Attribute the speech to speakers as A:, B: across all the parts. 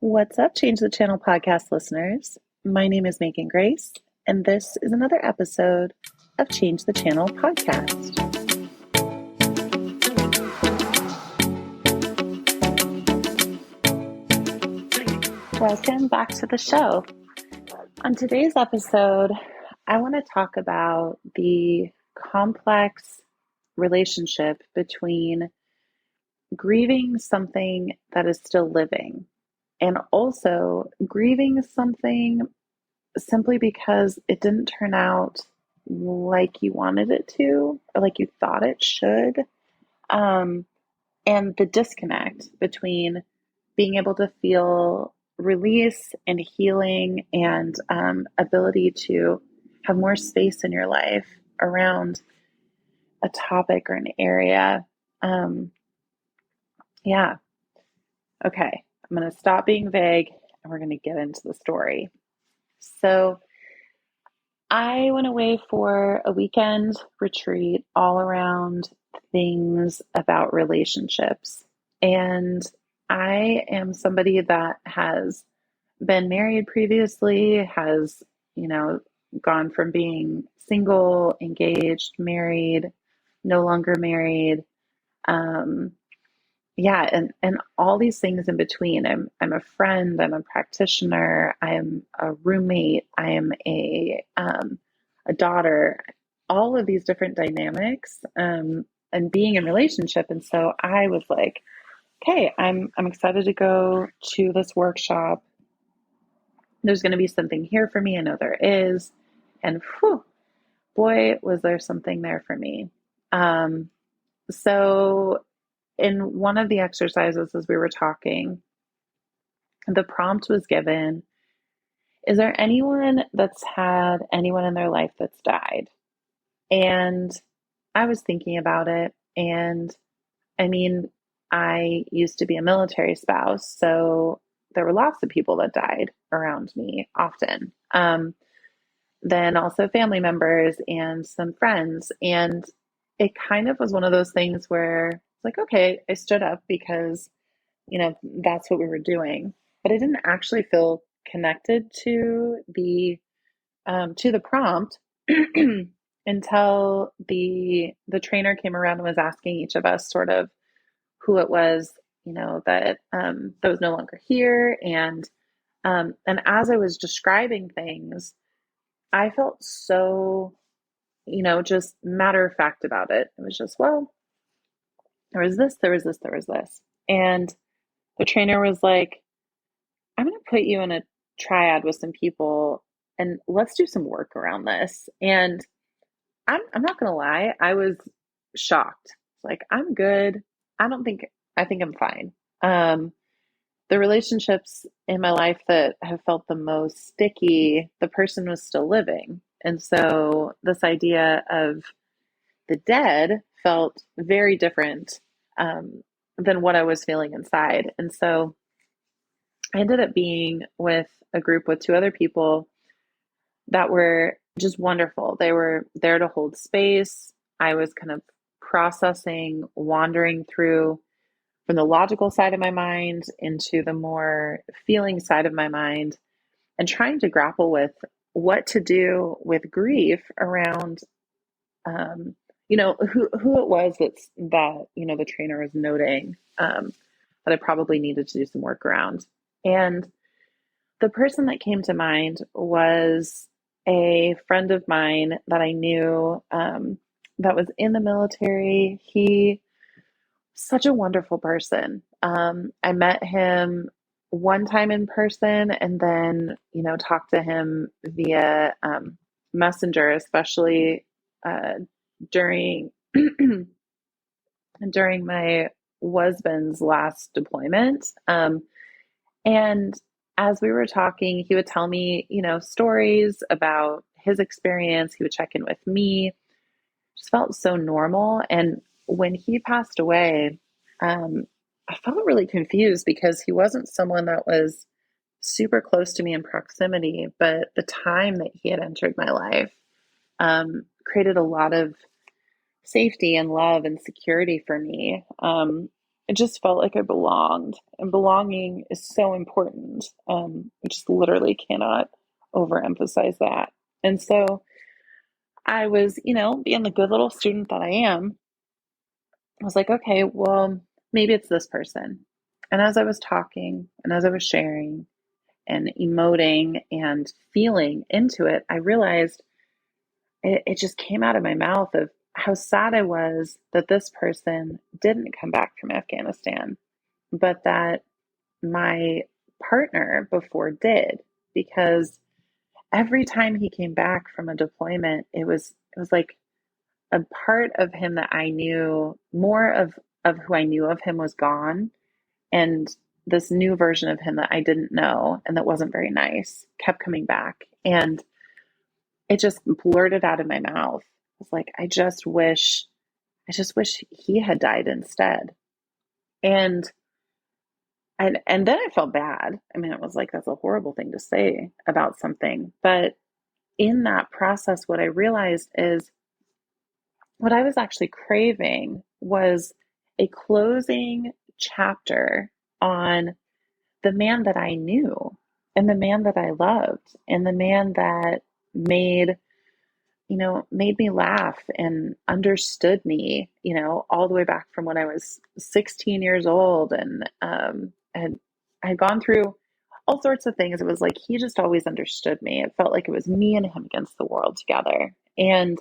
A: What's up, Change the Channel podcast listeners? My name is Megan Grace, and this is another episode of Change the Channel podcast. Welcome back to the show. On today's episode, I want to talk about the complex relationship between grieving something that is still living and also grieving something simply because it didn't turn out like you wanted it to or like you thought it should. And the disconnect between being able to feel release and healing and ability to have more space in your life around a topic or an area. Yeah. Okay. I'm going to stop being vague and we're going to get into the story. So I went away for a weekend retreat all around things about relationships. And I am somebody that has been married previously, has, gone from being single, engaged, married, no longer married. And all these things in between. I'm a friend, I'm a practitioner, I'm a roommate, I am a daughter, all of these different dynamics, and being in relationship. And so I was like, okay, I'm excited to go to this workshop. There's going to be something here for me. I know there is. And whew, boy, was there something there for me. So in one of the exercises, as we were talking, the prompt was given, is there anyone that's had anyone in their life that's died? And I was thinking about it. And I mean, I used to be a military spouse, so there were lots of people that died around me often. Then also family members and some friends. And it kind of was one of those things where it's like, okay, I stood up because, that's what we were doing. But I didn't actually feel connected to the prompt until the trainer came around and was asking each of us sort of who it was, that was no longer here. And as I was describing things, I felt so, just matter of fact about it. It was just, well, there was this, there was this, there was this. And the trainer was like, I'm going to put you in a triad with some people and let's do some work around this. And I'm not going to lie, I was shocked. Like, I'm good. I think I'm fine. The relationships in my life that have felt the most sticky, the person was still living. And so this idea of the dead felt very different than what I was feeling inside. And so I ended up being with a group with two other people that were just wonderful. They were there to hold space. I was kind of processing, wandering through from the logical side of my mind into the more feeling side of my mind and trying to grapple with what to do with grief around, who it was that, the trainer was noting, that I probably needed to do some work around. And the person that came to mind was a friend of mine that I knew, that was in the military. He such a wonderful person. I met him one time in person and then, talked to him via Messenger, especially during during my husband's last deployment. And as we were talking, he would tell me, stories about his experience. He would check in with me. Just felt so normal. And when he passed away, I felt really confused because he wasn't someone that was super close to me in proximity, but the time that he had entered my life created a lot of safety and love and security for me. it just felt like I belonged, and belonging is so important. I just literally cannot overemphasize that. And so I was, being the good little student that I am, I was like, okay, well, maybe it's this person. And as I was talking and as I was sharing and emoting and feeling into it, I realized it just came out of my mouth of how sad I was that this person didn't come back from Afghanistan, but that my partner before did, because every time he came back from a deployment, it was like a part of him that I knew, more of who I knew of him was gone, and this new version of him that I didn't know and that wasn't very nice kept coming back. And it just blurted out of my mouth. I was like, I just wish he had died instead. And and then I felt bad. I mean, it was like, that's a horrible thing to say about something. But in that process, what I realized is what I was actually craving was a closing chapter on the man that I knew and the man that I loved and the man that made made me laugh and understood me, all the way back from when I was 16 years old, and had gone through all sorts of things. It was like he just always understood me. It felt like it was me and him against the world together. And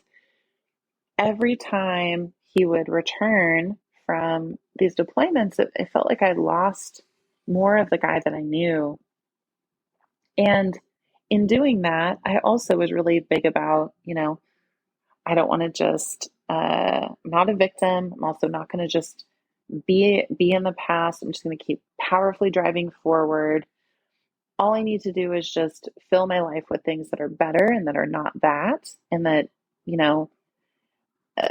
A: every time he would return from these deployments, it felt like I lost more of the guy that I knew. And in doing that, I also was really big about, I don't want to just, I'm not a victim. I'm also not going to just be in the past. I'm just going to keep powerfully driving forward. All I need to do is just fill my life with things that are better and that are not that, and that, you know,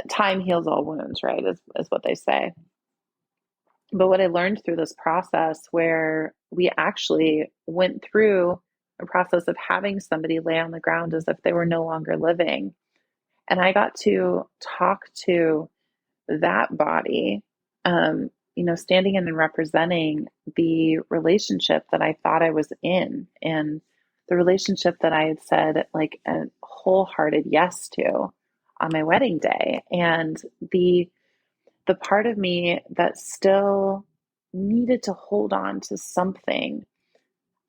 A: time heals all wounds, right? Is what they say. But what I learned through this process, where we actually went through a process of having somebody lay on the ground as if they were no longer living, and I got to talk to that body, standing in and representing the relationship that I thought I was in, and the relationship that I had said like a wholehearted yes to on my wedding day, and the part of me that still needed to hold on to something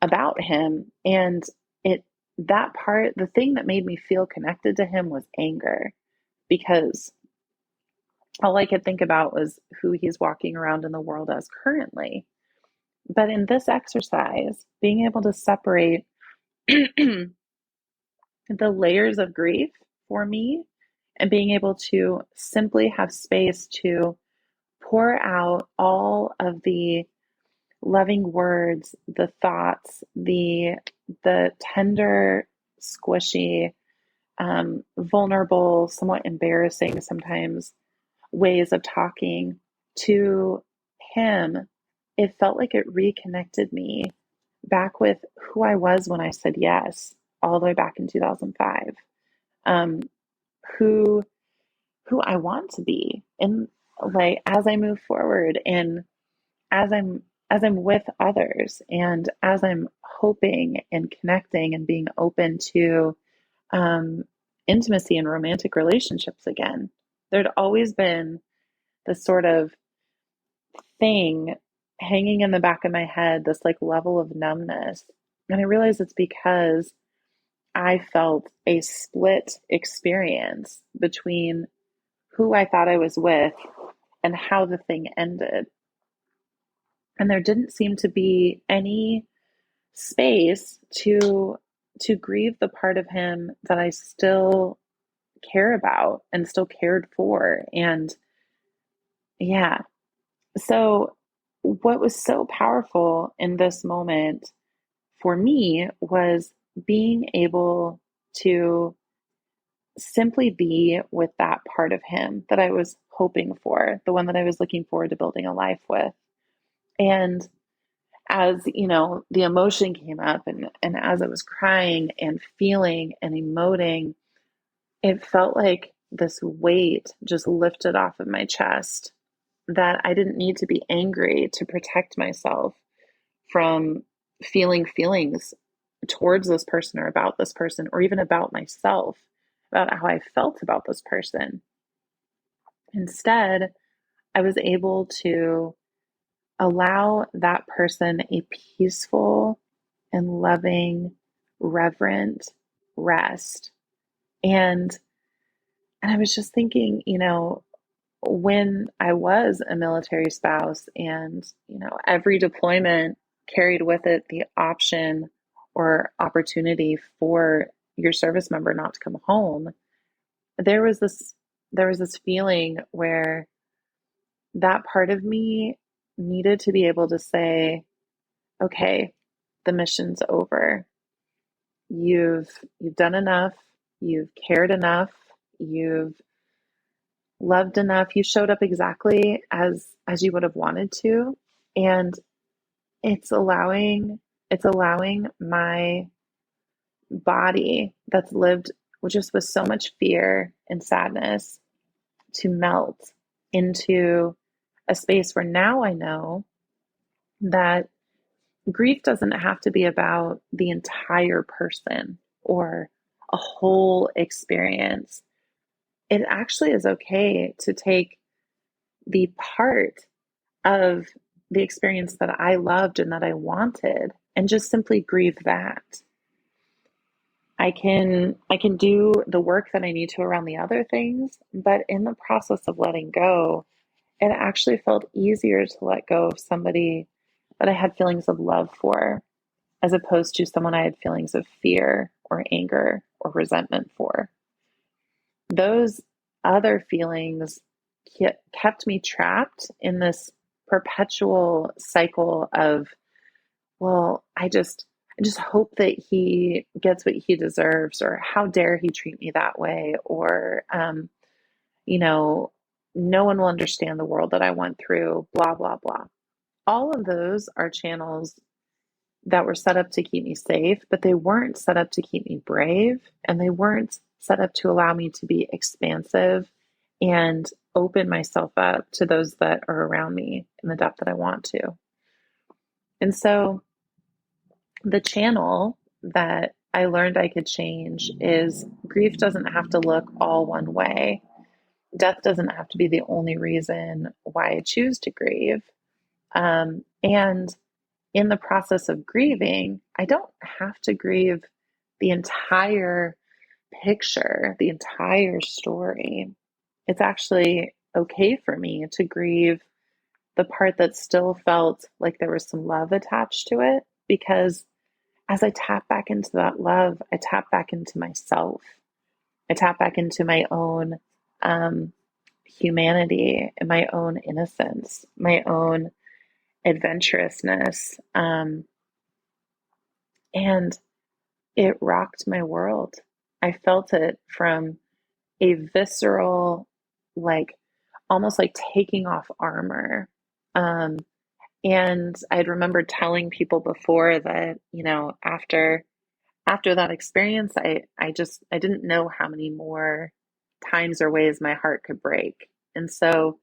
A: about him. And it that part, the thing that made me feel connected to him was anger, because all I could think about was who he's walking around in the world as currently. But in this exercise, being able to separate the layers of grief for me, and being able to simply have space to pour out all of the loving words, the thoughts, the tender, squishy, vulnerable, somewhat embarrassing sometimes ways of talking to him, it felt like it reconnected me back with who I was when I said yes, all the way back in 2005. Um, who who I want to be, and like as I move forward, and as I'm with others, and as I'm hoping and connecting and being open to um, intimacy and romantic relationships again. There'd always been this sort of thing hanging in the back of my head, this like level of numbness. And I realize it's because I felt a split experience between who I thought I was with and how the thing ended. And there didn't seem to be any space to grieve the part of him that I still care about and still cared for. And yeah, so what was so powerful in this moment for me was being able to simply be with that part of him that I was hoping for, the one that I was looking forward to building a life with. And as the emotion came up, and as I was crying and feeling and emoting, it felt like this weight just lifted off of my chest. that I didn't need to be angry to protect myself from feeling feelings towards this person or about this person, or even about myself, about how I felt about this person. Instead, I was able to allow that person a peaceful and loving, reverent rest. And I was just thinking, when I was a military spouse and, every deployment carried with it the option or opportunity for your service member not to come home, there was this feeling where that part of me needed to be able to say, okay, the mission's over. You've done enough, you've cared enough, you've loved enough, you showed up exactly as you would have wanted to. And it's allowing my body that's lived just with so much fear and sadness to melt into a space where now I know that grief doesn't have to be about the entire person or a whole experience. It actually is okay to take the part of the experience that I loved and that I wanted and just simply grieve that. I can do the work that I need to around the other things, but in the process of letting go, it actually felt easier to let go of somebody that I had feelings of love for, as opposed to someone I had feelings of fear or anger or resentment for. Those other feelings kept me trapped in this perpetual cycle of, well, I just hope that he gets what he deserves, or how dare he treat me that way, or you know, no one will understand the world that I went through, blah blah blah. All of those are channels that were set up to keep me safe, but they weren't set up to keep me brave, and they weren't set up to allow me to be expansive and open myself up to those that are around me in the depth that I want to. And so the channel that I learned I could change is grief doesn't have to look all one way. Death doesn't have to be the only reason why I choose to grieve. And in the process of grieving, I don't have to grieve the entire picture, the entire story. It's actually okay for me to grieve the part that still felt like there was some love attached to it, because as I tap back into that love, I tap back into myself. I tap back into my own humanity and my own innocence, my own adventurousness. And it rocked my world. I felt it from a visceral, like almost like taking off armor. And I'd remember telling people before that, after that experience, I didn't know how many more times or ways my heart could break. And so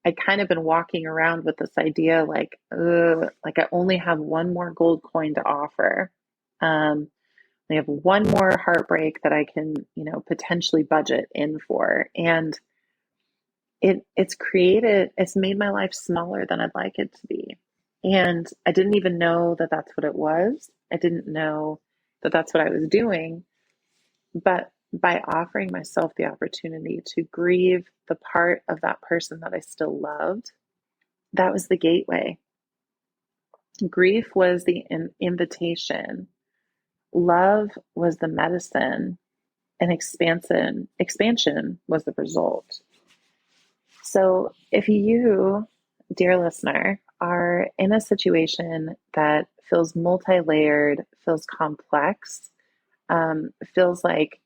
A: I'd kind of been walking around with this idea like I only have one more gold coin to offer. I have one more heartbreak that I can, potentially budget in for. And it's made my life smaller than I'd like it to be. And I didn't even know that that's what it was. I didn't know that that's what I was doing. But by offering myself the opportunity to grieve the part of that person that I still loved, that was the gateway. Grief was the invitation. Love was the medicine, and expansion was the result. So if you, dear listener, are in a situation that feels multi-layered, feels complex, feels like,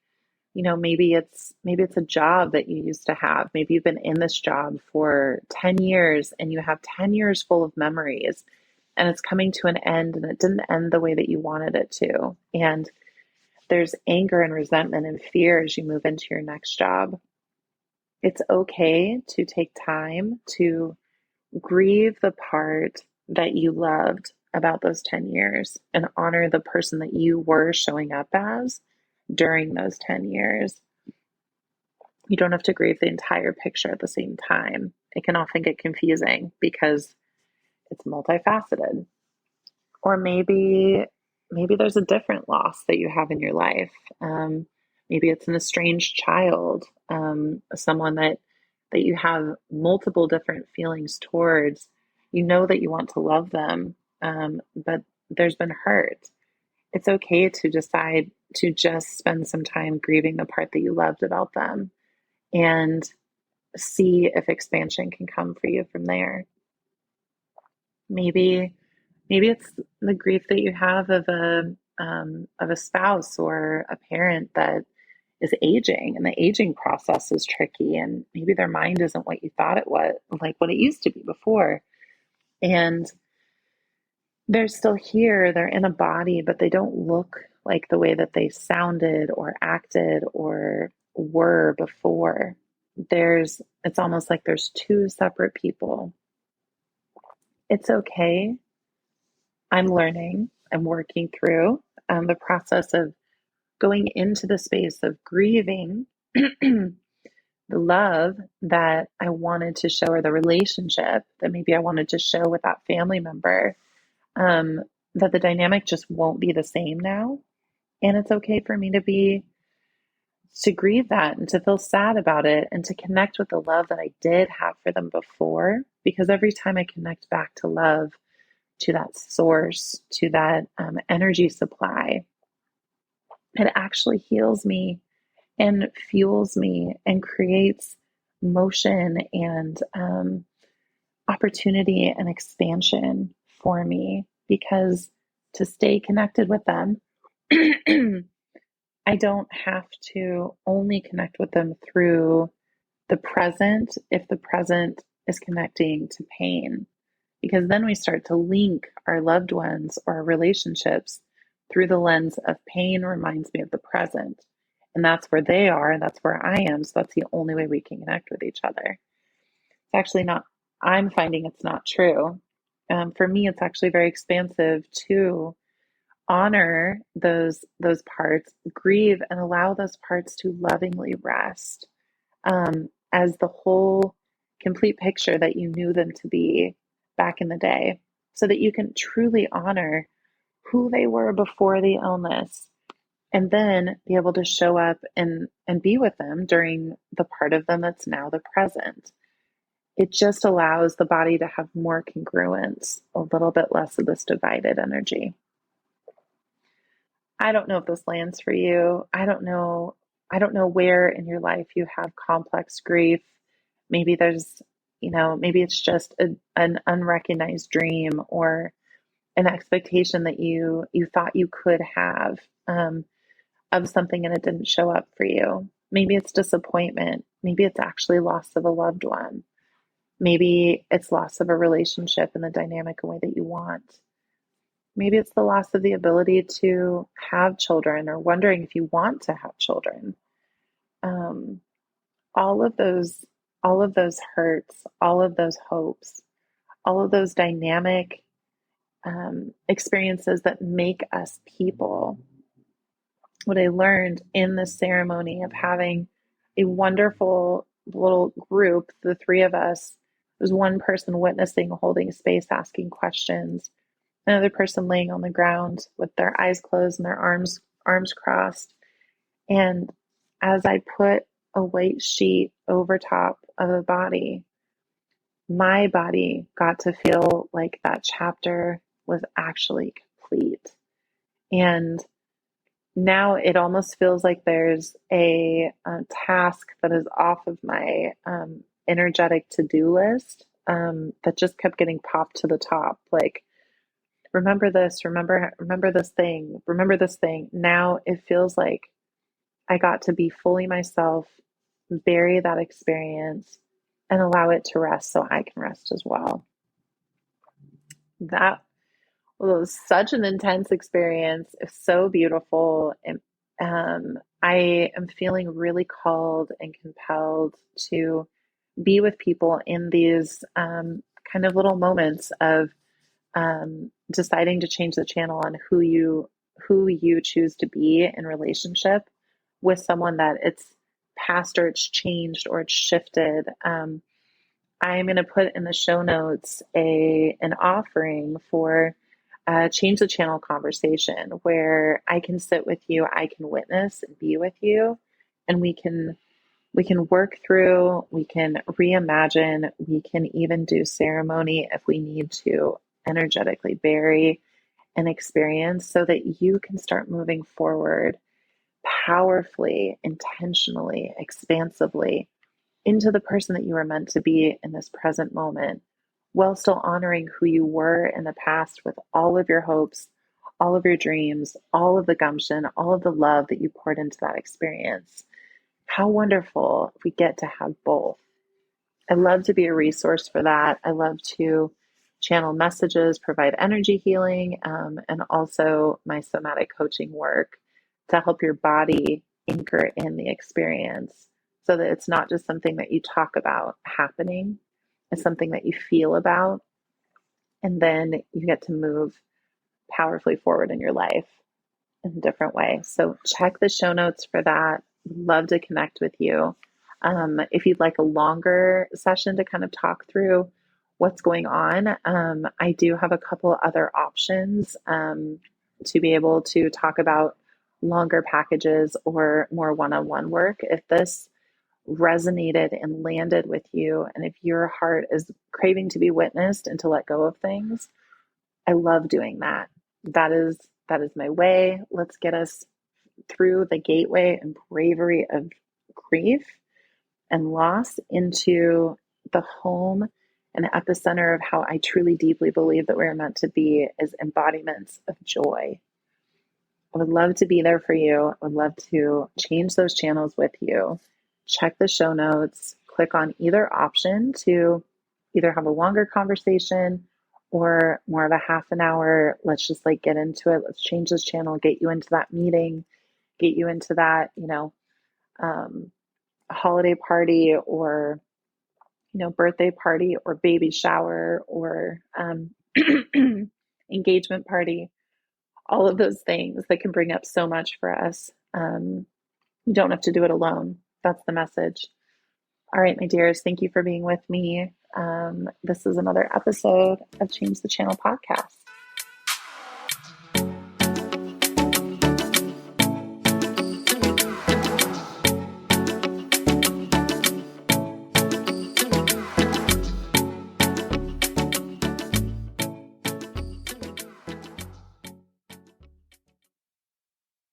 A: maybe it's a job that you used to have. Maybe you've been in this job for 10 years and you have 10 years full of memories, and it's coming to an end, and it didn't end the way that you wanted it to. And there's anger and resentment and fear as you move into your next job. It's okay to take time to grieve the part that you loved about those 10 years and honor the person that you were showing up as during those 10 years. You don't have to grieve the entire picture at the same time. It can often get confusing because it's multifaceted. Or maybe there's a different loss that you have in your life. Maybe it's an estranged child, someone that you have multiple different feelings towards. You know that you want to love them, but there's been hurt. It's okay to decide to just spend some time grieving the part that you loved about them and see if expansion can come for you from there. Maybe it's the grief that you have of a spouse or a parent that is aging, and the aging process is tricky, and maybe their mind isn't what you thought it was, like what it used to be before. And they're still here, they're in a body, but they don't look like the way that they sounded or acted or were before. It's almost like there's two separate people. It's okay. I'm learning, I'm working through the process of going into the space of grieving the love that I wanted to show, or the relationship that maybe I wanted to show with that family member, that the dynamic just won't be the same now. And it's okay for me to grieve that and to feel sad about it and to connect with the love that I did have for them before. Because every time I connect back to love, to that source, to that energy supply, it actually heals me and fuels me and creates motion and opportunity and expansion for me. Because to stay connected with them, I don't have to only connect with them through the present if the present is connecting to pain. Because then we start to link our loved ones or our relationships through the lens of pain reminds me of the present. And that's where they are, and that's where I am. So that's the only way we can connect with each other. It's actually not, I'm finding it's not true. For me, it's actually very expansive to honor those parts, grieve, and allow those parts to lovingly rest as the whole complete picture that you knew them to be back in the day, so that you can truly honor who they were before the illness, and then be able to show up and be with them during the part of them that's now the present. It just allows the body to have more congruence, a little bit less of this divided energy. I don't know if this lands for you. I don't know where in your life you have complex grief. Maybe there's, maybe it's just an unrecognized dream or an expectation that you thought you could have of something and it didn't show up for you. Maybe it's disappointment. Maybe it's actually loss of a loved one. Maybe it's loss of a relationship in the dynamic and way that you want. Maybe it's the loss of the ability to have children, or wondering if you want to have children. All of those hurts, all of those hopes, all of those dynamic experiences that make us people. What I learned in the ceremony of having a wonderful little group, the three of us, there's one person witnessing, holding space, asking questions, another person laying on the ground with their eyes closed and their arms crossed. And as I put a white sheet over top of the body, my body got to feel like that chapter was actually complete. And now it almost feels like there's a task that is off of my energetic to-do list that just kept getting popped to the top. Like, remember this, remember this thing, remember this thing. Now it feels like I got to be fully myself, bury that experience, and allow it to rest so I can rest as well. That was such an intense experience. It's so beautiful. And I am feeling really called and compelled to be with people in these kind of little moments of deciding to change the channel on who you choose to be in relationship with someone that it's past or it's changed or it's shifted. I'm going to put in the show notes an offering for change the channel conversation where I can sit with you, I can witness and be with you, and we can work through, we can reimagine, we can even do ceremony if we need to energetically bury an experience so that you can start moving forward powerfully, intentionally, expansively into the person that you are meant to be in this present moment, while still honoring who you were in the past with all of your hopes, all of your dreams, all of the gumption, all of the love that you poured into that experience. How wonderful if we get to have both. I love to be a resource for that. I love to channel messages, provide energy healing, and also my somatic coaching work to help your body anchor in the experience so that it's not just something that you talk about happening, it's something that you feel about, and then you get to move powerfully forward in your life in a different way. So check the show notes for that. Love to connect with you. If you'd like a longer session to kind of talk through what's going on, I do have a couple other options to be able to talk about longer packages or more one-on-one work. If this resonated and landed with you, and if your heart is craving to be witnessed and to let go of things, I love doing that. That is my way. Let's get us through the gateway and bravery of grief and loss into the home and epicenter of how I truly deeply believe that we're meant to be as embodiments of joy. I would love to be there for you. I would love to change those channels with you. Check the show notes, click on either option to either have a longer conversation or more of a half an hour. Let's just like get into it. Let's change this channel, get you into that meeting, get you into that, holiday party or, birthday party or baby shower or engagement party, all of those things that can bring up so much for us. You don't have to do it alone. That's the message. All right, my dears, thank you for being with me. This is another episode of Change the Channel podcast.